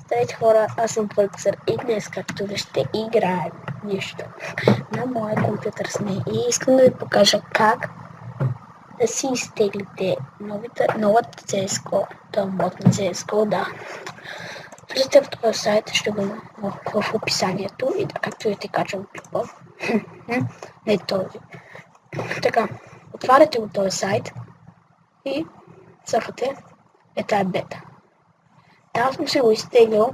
Здравейте хора, аз съм Твърксър и днес, както ще играем нещо на моя компютър с мен и искам да ви покажа как да си изтеглите новата CSGO, този мод на CSGO, да. Влизате в този сайт, ще го има в описанието и както видите качвам клипа. Не този. Така, отваряте го този сайт и цъфате тая бета. Да, съм се го изтеглил,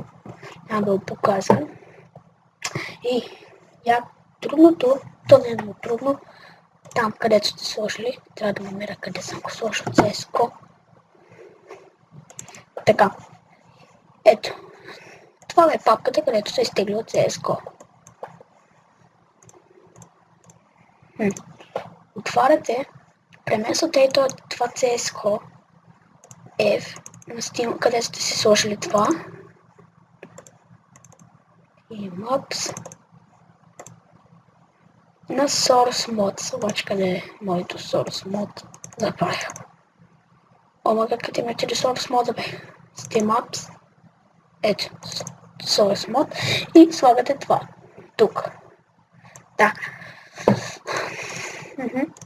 няма да го показвам. И трудното, то не е много трудно, там където сте сложили, трябва да намеря къде съм го сложил CSGO. Така, ето, това е папката, където се изтеглил CSGO. Отваряте, премествате и това CSGO F на Steam, където сте си сложили това. И Maps на Source Mod, обаче къде е моето Source Mod? Забравя. Омага, къде имате ли Source Mod, бе? Steam Apps. Ето, Source Mod и слагате това. Тук. Да.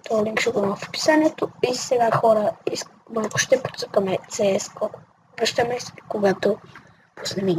Това линк ще го има в описанието. И сега хора, малко ще подсъкаме CSGO. Връщаме се, когато пуснем.